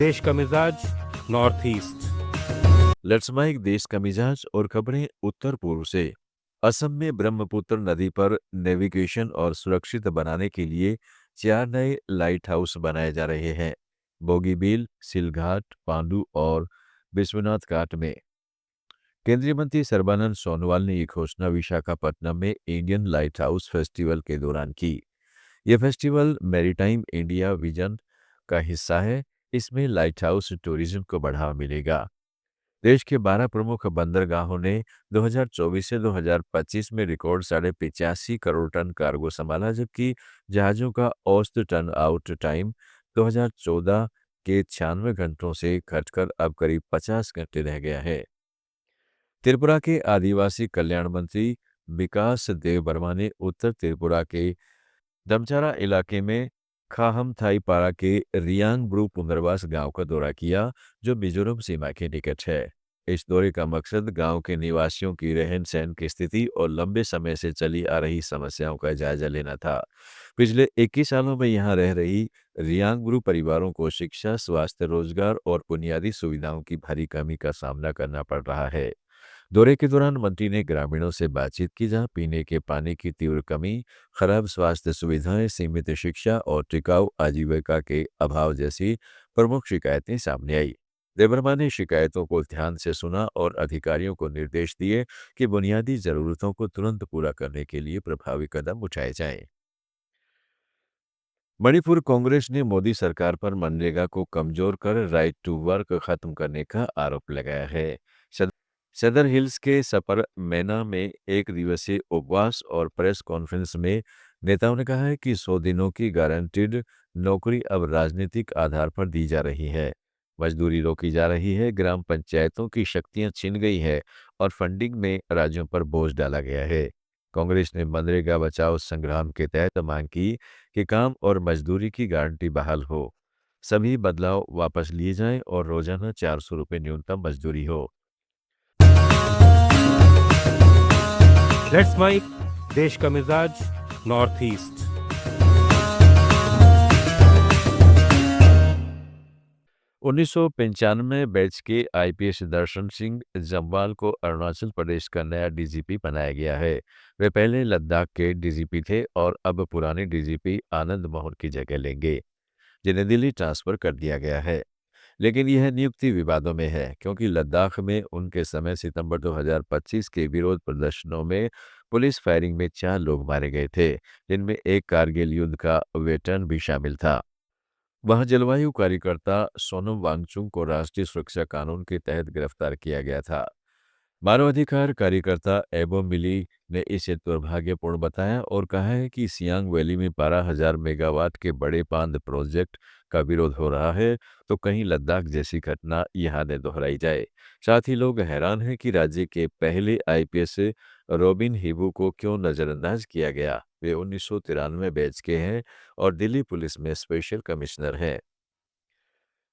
देश का मिजाज नॉर्थ ईस्ट। लेट्स माइक देश का मिजाज और खबरें उत्तर पूर्व से। असम में ब्रह्मपुत्र नदी पर नेविगेशन और सुरक्षित बनाने के लिए 4 नए लाइट हाउस बनाए जा रहे हैं। बोगीबील, सिलघाट, पांडु और विश्वनाथ घाट में। केंद्रीय मंत्री सर्बानंद सोनोवाल ने ये घोषणा विशाखापट्टनम में इंडियन लाइट हाउस फेस्टिवल के दौरान की। यह फेस्टिवल मैरीटाइम इंडिया विजन का हिस्सा है। इसमें लाइट हाउस टूरिज्म को बढ़ावा मिलेगा। देश के 12 प्रमुख बंदरगाहों ने 2024 से 2025 में रिकॉर्ड 85.5 करोड़ टन कार्गो संभाला, जबकि जहाजों का औसत टर्न आउट टाइम 2014 के 96 घंटों से घटकर अब करीब 50 घंटे रह गया है। त्रिपुरा के आदिवासी कल्याण मंत्री विकास देव वर्मा ने उत्तर त्रिपुरा के दमचारा इलाके में खाहमथाईपारा के रियांग ब्रू पुनर्वास गांव का दौरा किया, जो मिजोरम सीमा के निकट है। इस दौरे का मकसद गांव के निवासियों की रहन सहन की स्थिति और लंबे समय से चली आ रही समस्याओं का जायजा लेना था। पिछले 21 सालों में यहां रह रही रियांग ब्रू परिवारों को शिक्षा, स्वास्थ्य, रोजगार और बुनियादी सुविधाओं की भारी कमी का सामना करना पड़ रहा है। दौरे के दौरान मंत्री ने ग्रामीणों से बातचीत की, जहां पीने के पानी की तीव्र कमी, खराब स्वास्थ्य सुविधाएं, सीमित शिक्षा और टिकाऊ आजीविका के अभाव जैसी प्रमुख शिकायतें सामने आई। देवर्मा ने शिकायतों को ध्यान से सुना और अधिकारियों को निर्देश दिए कि बुनियादी जरूरतों को तुरंत पूरा करने के लिए प्रभावी कदम उठाए जाएं। मणिपुर कांग्रेस ने मोदी सरकार पर मनरेगा को कमजोर कर राइट टू वर्क खत्म करने का आरोप लगाया है। सदर हिल्स के सपर मैना में एक दिवसीय उपवास और प्रेस कॉन्फ्रेंस में नेताओं ने कहा है कि 100 दिनों की गारंटीड नौकरी अब राजनीतिक आधार पर दी जा रही है। मजदूरी रोकी जा रही है, ग्राम पंचायतों की शक्तियां छीन गई है और फंडिंग में राज्यों पर बोझ डाला गया है। कांग्रेस ने मनरेगा बचाओ संग्राम के तहत मांग की कि काम और मजदूरी की गारंटी बहाल हो, सभी बदलाव वापस लिए जाएं और रोजाना 400 रुपये न्यूनतम मजदूरी हो। लेट्स माइक देश का मिजाज नॉर्थ ईस्ट। 1995 बैच के आईपीएस दर्शन सिंह जम्वाल को अरुणाचल प्रदेश का नया डीजीपी बनाया गया है। वे पहले लद्दाख के डीजीपी थे और अब पुराने डीजीपी आनंद मोहन की जगह लेंगे, जिन्हें दिल्ली ट्रांसफर कर दिया गया है। लेकिन यह नियुक्ति विवादों में है, क्योंकि लद्दाख में उनके समय सितंबर 2025 के विरोध प्रदर्शनों में पुलिस फायरिंग में 4 लोग मारे गए थे, जिनमें एक कारगिल युद्ध का वेटरन भी शामिल था। वहां जलवायु कार्यकर्ता सोनम वांगचुक को राष्ट्रीय सुरक्षा कानून के तहत गिरफ्तार किया गया था। मानवाधिकार कार्यकर्ता एबो मिली ने इसे दुर्भाग्यपूर्ण बताया और कहा है कि सियांग वैली में 12,000 मेगावाट के बड़े बांध प्रोजेक्ट का विरोध हो रहा है, तो कहीं लद्दाख जैसी घटना यहां न दोहराई जाए। साथ ही लोग हैरान हैं कि राज्य के पहले आईपीएस रॉबिन हिबू को क्यों नजरअंदाज किया गया। वे 1993 बैच के हैं और दिल्ली पुलिस में स्पेशल कमिश्नर हैं।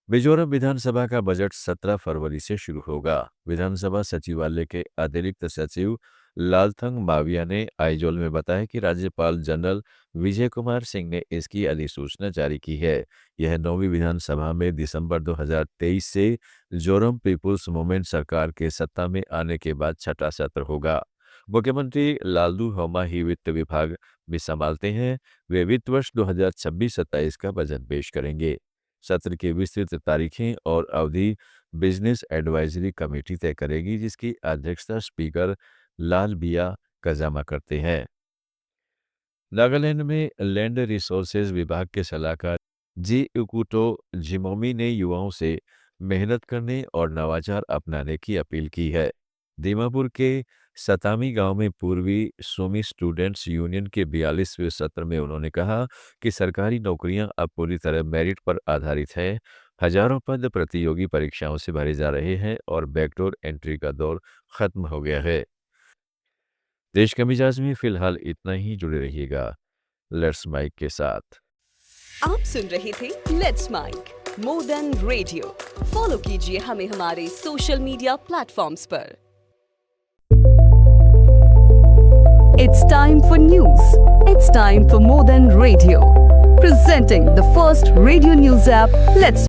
मिजोरम विधानसभा का बजट 17 फरवरी से शुरू होगा। विधानसभा सचिवालय के अतिरिक्त सचिव लालथंग माविया ने आइजोल में बताया कि राज्यपाल जनरल विजय कुमार सिंह ने इसकी अधिसूचना जारी की है। यह 9वीं विधानसभा में दिसंबर 2023 से जोरम पीपुल्स मूवमेंट सरकार के सत्ता में आने के बाद छठा सत्र होगा। मुख्यमंत्री लालदू होमा ही वित्त विभाग भी संभालते हैं। वे वित्त वर्ष 2026-27 का बजट पेश करेंगे। सत्र की विस्तृत तारीखें और अवधि बिजनेस एडवाइजरी कमेटी तय करेगी, जिसकी अध्यक्षता स्पीकर लाल बिया कजामा करते हैं। नागालैंड में लैंड रिसोर्सेज विभाग के सलाहकार जी इकुटो जिमोमी ने युवाओं से मेहनत करने और नवाचार अपनाने की अपील की है। दीमापुर के सतामी गांव में पूर्वी सोमी स्टूडेंट्स यूनियन के 42वें सत्र में उन्होंने कहा कि सरकारी नौकरियां अब पूरी तरह मेरिट पर आधारित है। हजारों पद प्रतियोगी परीक्षाओं से भरे जा रहे हैं और बैकडोर एंट्री का दौर खत्म हो गया है। देश के मिजाज में फिलहाल इतना ही। जुड़े रहिएगा लेट्स माइक के साथ। आप सुन रहे थे let's mike more than radio. Follow कीजिए हमें हमारे सोशल मीडिया प्लेटफॉर्म्स पर। It's time for news. It's time for More Than Radio. Presenting the first radio news app, Let's